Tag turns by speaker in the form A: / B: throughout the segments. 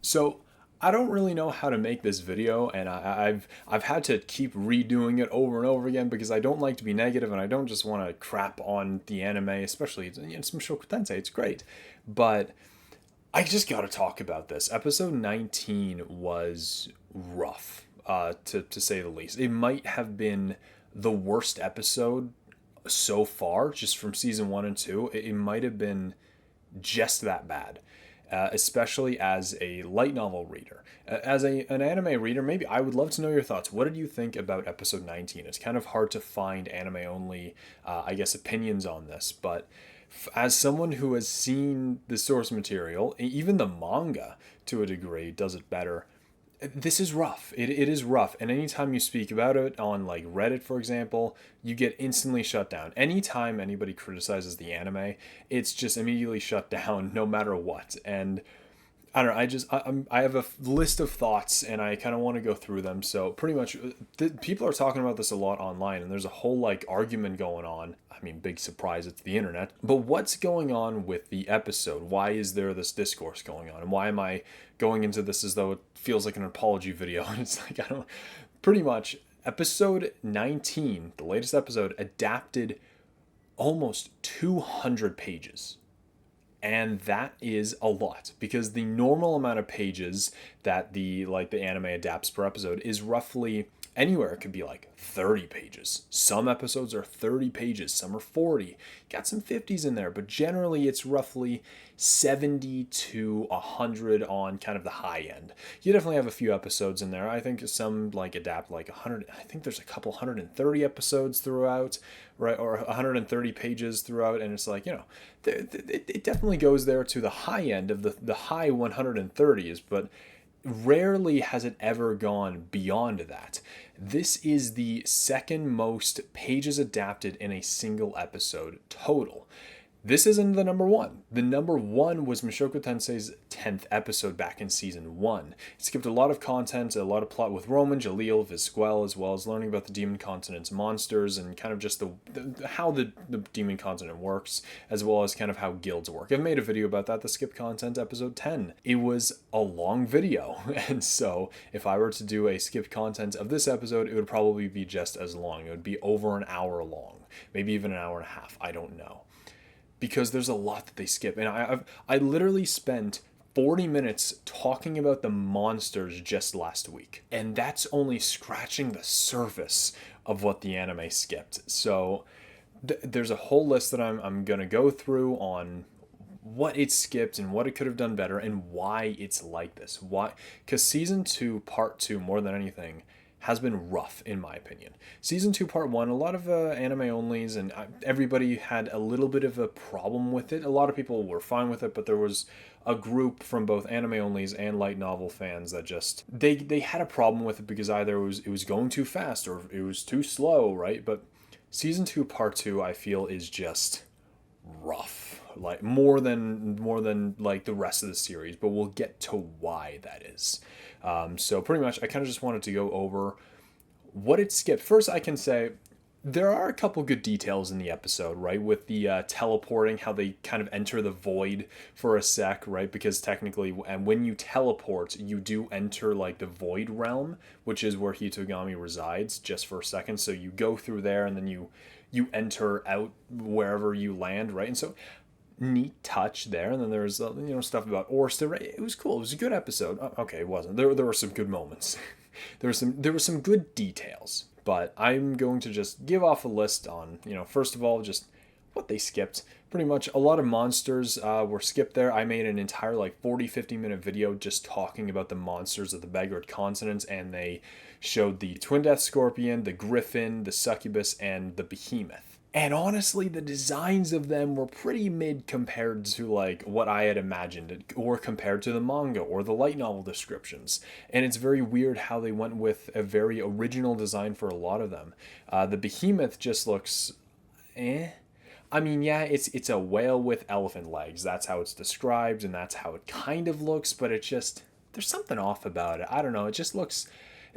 A: So I don't really know how to make this video, and I've had to keep redoing it over and over again because I don't like to be negative, and I don't just want to crap on the anime, especially it's Mushoku Tensei. It's great, but I just got to talk about this. Episode 19 was rough, to say the least. It might have been the worst episode so far, just from season 1 and 2. It might have been just that bad, especially as a light novel reader. As an anime reader, maybe I would love to know your thoughts. What did you think about episode 19? It's kind of hard to find anime only, I guess, opinions on this, but as someone who has seen the source material, even the manga to a degree does it better. This is rough. It is rough. And anytime you speak about it on like Reddit, for example, you get instantly shut down. Anytime anybody criticizes the anime, it's just immediately shut down no matter what. And I don't know. I have a list of thoughts, and I kind of want to go through them. So pretty much, people are talking about this a lot online, and there's a whole like argument going on. I mean, big surprise, it's the internet. But what's going on with the episode? Why is there this discourse going on, and why am I going into this as though it feels like an apology video? And it's like I don't. Pretty much, episode 19, the latest episode, adapted almost 200 pages. And that is a lot, because the normal amount of pages that the anime adapts per episode is roughly anywhere. It could be like 30 pages. Some episodes are 30 pages, some are 40. Got some 50s in there, but generally it's roughly 70 to 100 on kind of the high end. You definitely have a few episodes in there. I think some like adapt like 100. I think there's a couple 130 episodes throughout, right, or 130 pages throughout, and it's like, it definitely goes there to the high end of the high 130s, but rarely has it ever gone beyond that. This is the second most pages adapted in a single episode total. This isn't the number one. The number one was Mushoku Tensei's 10th episode back in season 1. It skipped a lot of content, a lot of plot with Roman, Jalil, Vizquel, as well as learning about the Demon Continent's monsters and kind of just how the Demon Continent works, as well as kind of how guilds work. I've made a video about that, the skip content episode 10. It was a long video, and so if I were to do a skip content of this episode, it would probably be just as long. It would be over an hour long, maybe even an hour and a half. I don't know, because there's a lot that they skip. And I literally spent 40 minutes talking about the monsters just last week. And that's only scratching the surface of what the anime skipped. So there's a whole list that I'm going to go through on what it skipped and what it could have done better and why it's like this. Why? Because season 2, part 2, more than anything, has been rough, in my opinion. Season 2, part 1, a lot of anime onlys, and everybody had a little bit of a problem with it. A lot of people were fine with it, but there was a group from both anime onlys and light novel fans that just, they had a problem with it because either it was going too fast or it was too slow, right? But season 2, part 2, I feel is just rough, like more than like the rest of the series, but we'll get to why that is. So pretty much I kind of just wanted to go over what it skipped. First, I can say there are a couple good details in the episode, right? With the teleporting, how they kind of enter the void for a sec, right? Because technically, and when you teleport, you do enter like the void realm, which is where Hitogami resides, just for a second. So you go through there, and then you enter out wherever you land, right? And so neat touch there. And then there's stuff about Orsta. It was cool. It was a good episode. Okay, it wasn't. There were some good moments. there were some good details. But I'm going to just give off a list on, first of all, just what they skipped. Pretty much a lot of monsters were skipped there. I made an entire 40-50 minute video just talking about the monsters of the Beggared continent, and they showed the Twin Death Scorpion, the Griffin, the Succubus, and the Behemoth. And honestly, the designs of them were pretty mid compared to what I had imagined, or compared to the manga or the light novel descriptions. And it's very weird how they went with a very original design for a lot of them. The Behemoth just looks eh. I mean, yeah, it's a whale with elephant legs. That's how it's described, and that's how it kind of looks, but it just, there's something off about it. I don't know, it just looks,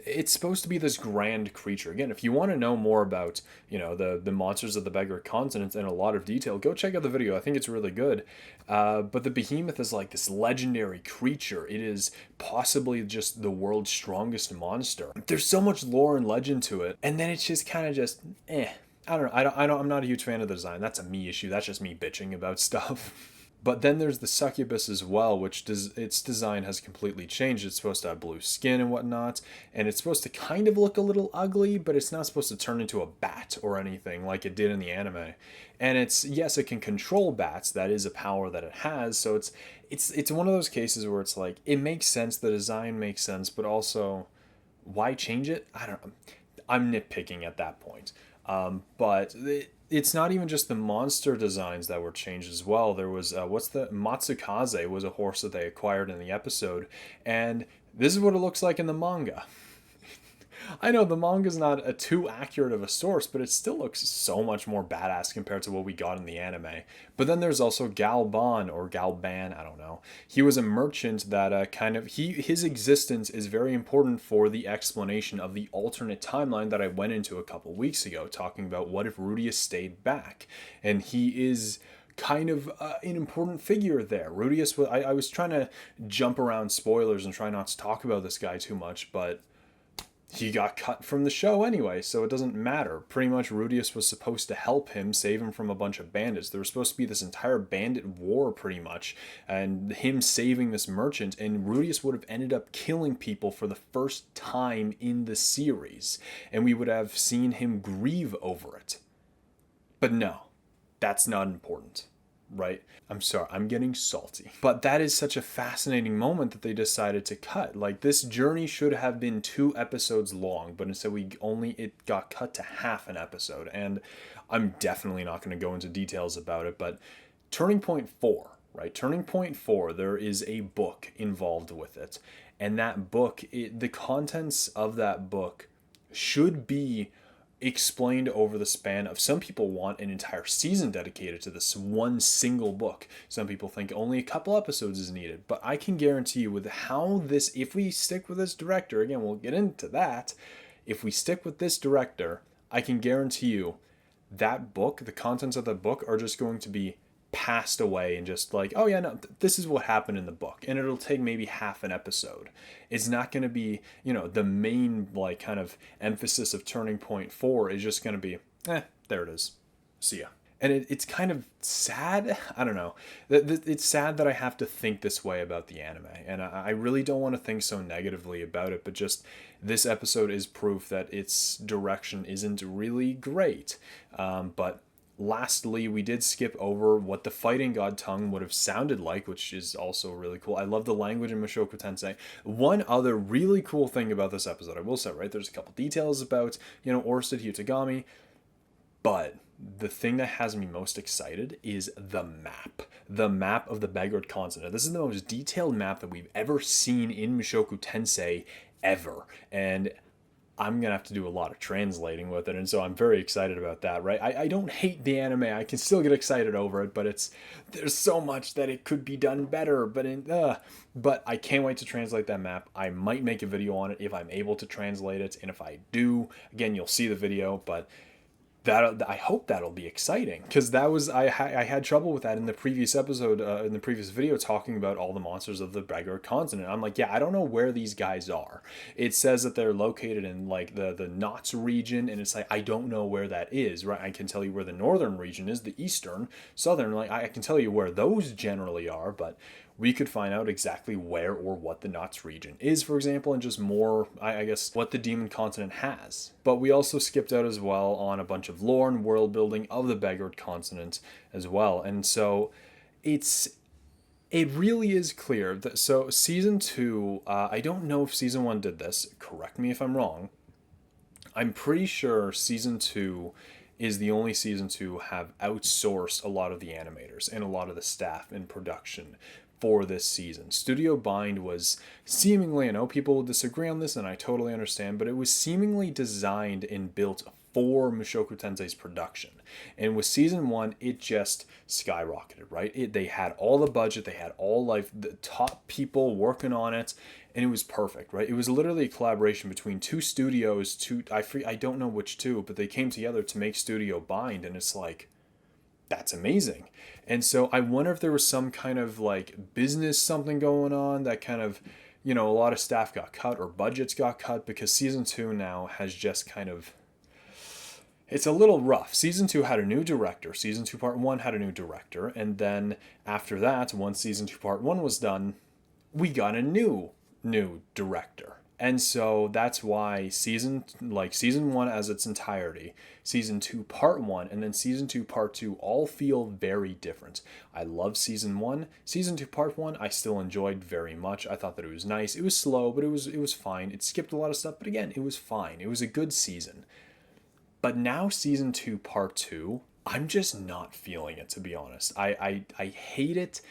A: it's supposed to be this grand creature. Again, if you want to know more about, the monsters of the Beggar Continent in a lot of detail, go check out the video. I think it's really good. But the behemoth is like this legendary creature. It is possibly just the world's strongest monster. There's so much lore and legend to it, and then it's just kind of just I don't know. I'm not a huge fan of the design. That's a me issue. That's just me bitching about stuff. But then there's the succubus as well, which its design has completely changed. It's supposed to have blue skin and whatnot, and it's supposed to kind of look a little ugly, but it's not supposed to turn into a bat or anything like it did in the anime. And yes, it can control bats. That is a power that it has. So it's one of those cases where it's like, it makes sense, the design makes sense, but also, why change it? I don't know. I'm nitpicking at that point. But it's not even just the monster designs that were changed as well. There was Matsukaze was a horse that they acquired in the episode, and this is what it looks like in the manga. I know the manga's not too accurate of a source, but it still looks so much more badass compared to what we got in the anime. But then there's also Galban or Galban, I don't know. He was a merchant that his existence is very important for the explanation of the alternate timeline that I went into a couple weeks ago, talking about what if Rudius stayed back. And he is kind of an important figure there. Rudius, I was trying to jump around spoilers and try not to talk about this guy too much, but he got cut from the show anyway, so it doesn't matter. Pretty much Rudius was supposed to help him, save him from a bunch of bandits. There was supposed to be this entire bandit war, pretty much, and him saving this merchant, and Rudius would have ended up killing people for the first time in the series, and we would have seen him grieve over it. But no, that's not important. Right? I'm sorry, I'm getting salty. But that is such a fascinating moment that they decided to cut. Like, this journey should have been 2 episodes long, but instead it got cut to half an episode. And I'm definitely not going to go into details about it, but Turning Point 4, right? Turning Point 4, there is a book involved with it. And that book, the contents of that book should be explained over the span of, some people want an entire season dedicated to this one single book. Some people think only a couple episodes is needed. But I can guarantee you, with how this, if we stick with this director, again, we'll get into that. If we stick with this director, I can guarantee you that book, the contents of the book are just going to be passed away and just like, oh yeah, no, this is what happened in the book, and it'll take maybe half an episode. It's not going to be, the main like kind of emphasis of Turning Point 4 is just going to be, there it is, see ya. And it's kind of sad. I don't know. It's sad that I have to think this way about the anime, and I really don't want to think so negatively about it, but just this episode is proof that its direction isn't really great. But lastly, we did skip over what the fighting god tongue would have sounded like, which is also really cool. I love the language in Mushoku Tensei. One other really cool thing about this episode, I will say, right, there's a couple details about, Orsted Hyutagami, but the thing that has me most excited is the map of the Beggared Continent. This is the most detailed map that we've ever seen in Mushoku Tensei ever, and I'm going to have to do a lot of translating with it, and so I'm very excited about that, right? I don't hate the anime. I can still get excited over it, but there's so much that it could be done better, but I can't wait to translate that map. I might make a video on it if I'm able to translate it, and if I do, again, you'll see the video, but I hope that'll be exciting, because I had trouble with that in the previous episode, in the previous video, talking about all the monsters of the Beggared Continent. I'm like, yeah, I don't know where these guys are. It says that they're located in like the Knots region, and it's like, I don't know where that is, right? I can tell you where the northern region is, the eastern, southern, like I can tell you where those generally are, but we could find out exactly where or what the Knots region is, for example, and just more, I guess, what the Demon Continent has. But we also skipped out as well on a bunch of lore and world building of the Beggared Continent as well. And so it really is clear that, so season 2, I don't know if season 1 did this, correct me if I'm wrong. I'm pretty sure season 2 is the only season to have outsourced a lot of the animators and a lot of the staff in production for this season. Studio Bind was seemingly, I know people will disagree on this and I totally understand, but it was seemingly designed and built for Mushoku Tensei's production. And with season 1, it just skyrocketed, right? They had all the budget, they had all like the top people working on it, and it was perfect, right? It was literally a collaboration between two studios, I don't know which two, but they came together to make Studio Bind, and it's like, that's amazing. And so I wonder if there was some kind of like business something going on that kind of, a lot of staff got cut or budgets got cut, because season 2 now has just kind of, it's a little rough. Season 2 had a new director. Season 2 part 1 had a new director. And then after that, once season 2 part 1 was done, we got a new director. And so that's why season 1 as its entirety, season 2 part 1, and then season 2 part 2 all feel very different. I love season 1. Season 2 part 1 I still enjoyed very much. I thought that it was nice. It was slow, but it was fine. It skipped a lot of stuff, but again, it was fine. It was a good season. But now season 2 part 2, I'm just not feeling it, to be honest. I hate it,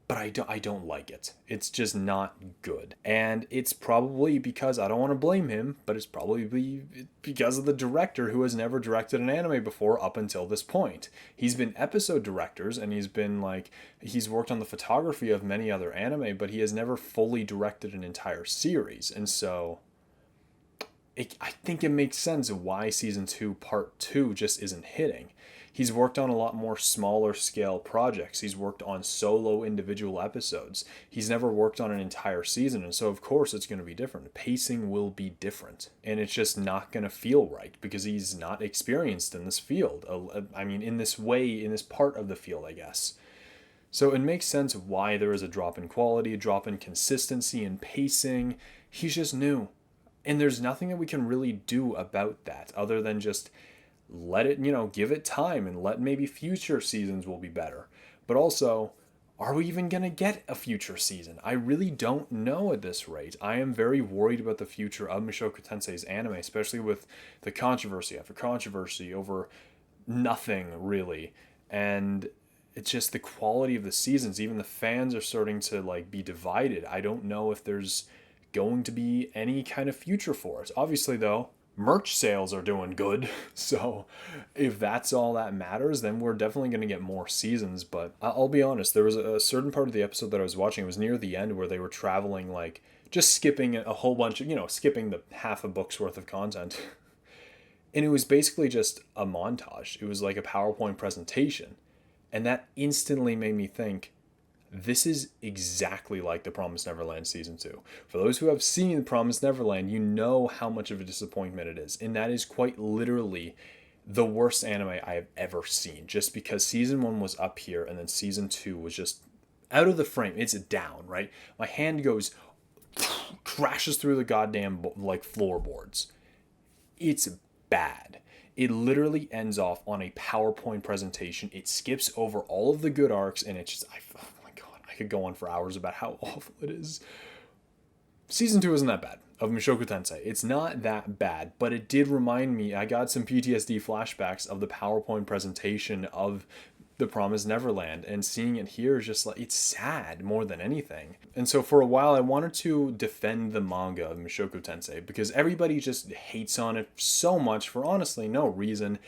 A: but I don't like it. It's just not good. And it's probably because, I don't want to blame him, but it's probably because of the director, who has never directed an anime before up until this point. He's been episode directors, and he's worked on the photography of many other anime, but he has never fully directed an entire series. And so I think it makes sense why season 2 part 2 just isn't hitting. He's worked on a lot more smaller scale projects. He's worked on solo individual episodes. He's never worked on an entire season, and so of course it's going to be different. Pacing will be different, and it's just not going to feel right because he's not experienced in this field. In this way, in this part of the field, I guess. So it makes sense why there is a drop in quality, a drop in consistency and pacing. He's just new. And there's nothing that we can really do about that other than just let it, give it time, and let maybe future seasons will be better. But also, are we even going to get a future season? I really don't know at this rate. I am very worried about the future of Mushoku Tensei's anime, especially with the controversy after controversy over nothing really. And it's just the quality of the seasons. Even the fans are starting to be divided. I don't know if there's going to be any kind of future for it. Obviously though, merch sales are doing good, so if that's all that matters, then we're definitely going to get more seasons. But I'll be honest, there was a certain part of the episode that I was watching, it was near the end, where they were traveling, just skipping a whole bunch of, skipping the half a book's worth of content. And it was basically just a montage. It was like a PowerPoint presentation. And that instantly made me think, this is exactly like The Promised Neverland Season 2. For those who have seen The Promised Neverland, you know how much of a disappointment it is. And that is quite literally the worst anime I have ever seen. Just because Season 1 was up here, and then Season 2 was just out of the frame. It's down, right? My hand goes, crashes through the goddamn floorboards. It's bad. It literally ends off on a PowerPoint presentation. It skips over all of the good arcs, and it's just, I could go on for hours about how awful it is. Season 2 isn't that bad of Mushoku Tensei. It's not that bad, but it did remind me, I got some PTSD flashbacks of the PowerPoint presentation of The Promised Neverland, and seeing it here is just it's sad more than anything. And so for a while I wanted to defend the manga of Mushoku Tensei because everybody just hates on it so much for honestly no reason.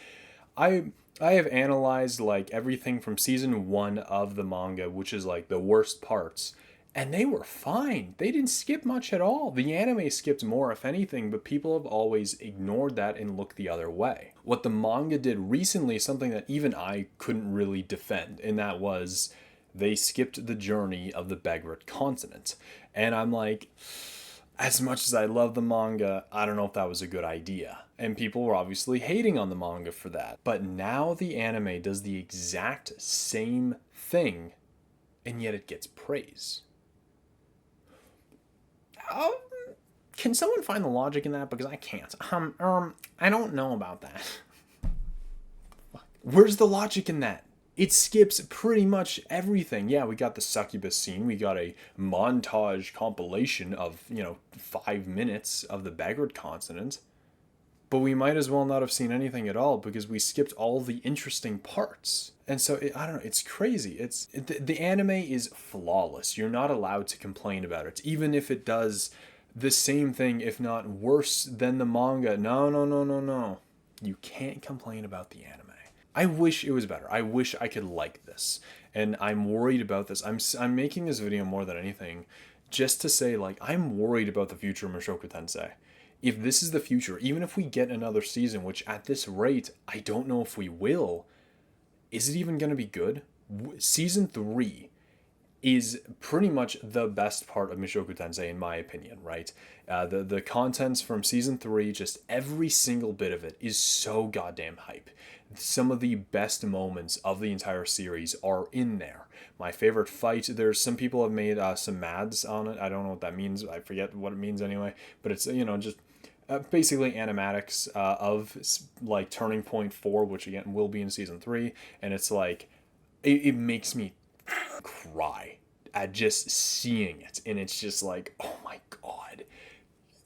A: I have analyzed everything from season 1 of the manga, which is the worst parts, and they were fine. They didn't skip much at all. The anime skipped more, if anything, but people have always ignored that and looked the other way. What the manga did recently is something that even I couldn't really defend, and that was they skipped the journey of the Begrit continent. And I'm as much as I love the manga, I don't know if that was a good idea. And people were obviously hating on the manga for that. But now the anime does the exact same thing, and yet it gets praise. Can someone find the logic in that? Because I can't. I don't know about that. Where's the logic in that? It skips pretty much everything. Yeah, we got the succubus scene. We got a montage compilation of, 5 minutes of the Begrit continent. But we might as well not have seen anything at all because we skipped all the interesting parts. And so, I don't know, it's crazy. The anime is flawless. You're not allowed to complain about it. Even if it does the same thing, if not worse than the manga. No. you can't complain about the anime. I wish it was better. I wish I could like this. And I'm worried about this. I'm making this video more than anything just to say, like, I'm worried about the future of Mushoku Tensei. If this is the future, even if we get another season, which at this rate, I don't know if we will, is it even going to be good? Season 3 is pretty much the best part of Mushoku Tensei, in my opinion, right? The contents from season 3, just every single bit of it is so goddamn hype. Some of the best moments of the entire series are in there. My favorite fight, there's some people have made some mads on it. I don't know what that means. I forget what it means anyway. But it's, just basically animatics of like Turning Point 4, which again will be in season 3. And it's like, it makes me cry at just seeing it. And it's just like, oh my god,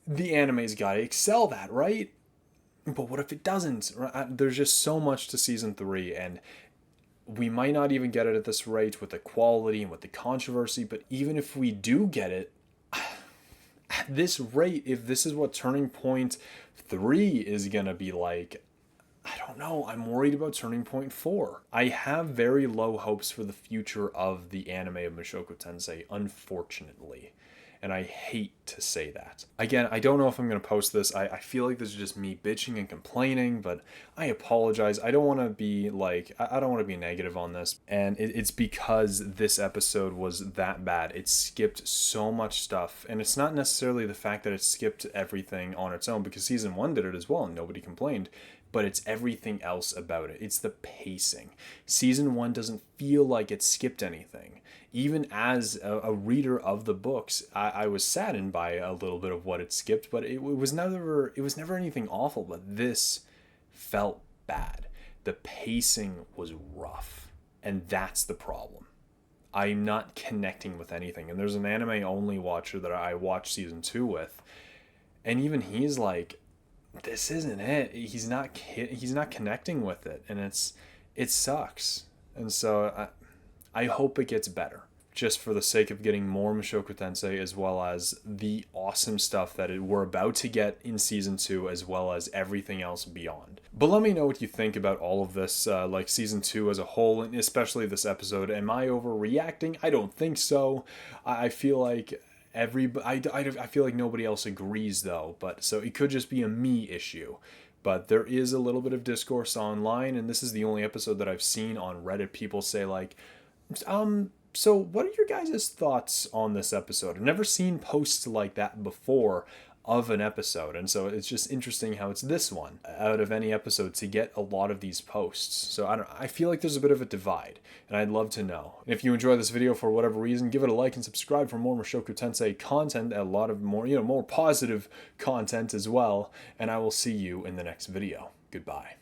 A: the anime's gotta excel that, right? But what if it doesn't? There's just so much to season 3, and we might not even get it at this rate with the quality and with the controversy. But even if we do get it at this rate, if this is what Turning Point 3 is gonna be like, I don't know. I'm worried about Turning Point 4. I have very low hopes for the future of the anime of Mushoku Tensei, unfortunately. And I hate to say that. Again, I don't know if I'm going to post this. I feel like this is just me bitching and complaining, but I apologize. I don't want to be like, I don't want to be negative on this. And it's because this episode was that bad. It skipped so much stuff. And it's not necessarily the fact that it skipped everything on its own, because season 1 did it as well and nobody complained. But it's everything else about it. It's the pacing. Season 1 doesn't feel like it skipped anything. Even as a reader of the books, I was saddened by a little bit of what it skipped, but it was never anything awful. But this felt bad. The pacing was rough, and that's the problem. I'm not connecting with anything. And there's an anime only watcher that I watched season 2 with, and even he's like, this isn't it. He's not connecting with it, and it sucks. And so I hope it gets better, just for the sake of getting more Mushoku Tensei, as well as the awesome stuff that we're about to get in season 2, as well as everything else beyond. But let me know what you think about all of this, like season 2 as a whole, and especially this episode. Am I overreacting? I don't think so. I feel like I feel like nobody else agrees though, but so it could just be a me issue. But there is a little bit of discourse online, and this is the only episode that I've seen on Reddit. People say like, so what are your guys' thoughts on this episode? I've never seen posts like that before of an episode, and so it's just interesting how it's this one out of any episode to get a lot of these posts. So I feel like there's a bit of a divide, and I'd love to know. And if you enjoy this video for whatever reason, give it a like and subscribe for more Mushoku Tensei content, a lot of more, more positive content as well, and I will see you in the next video. Goodbye.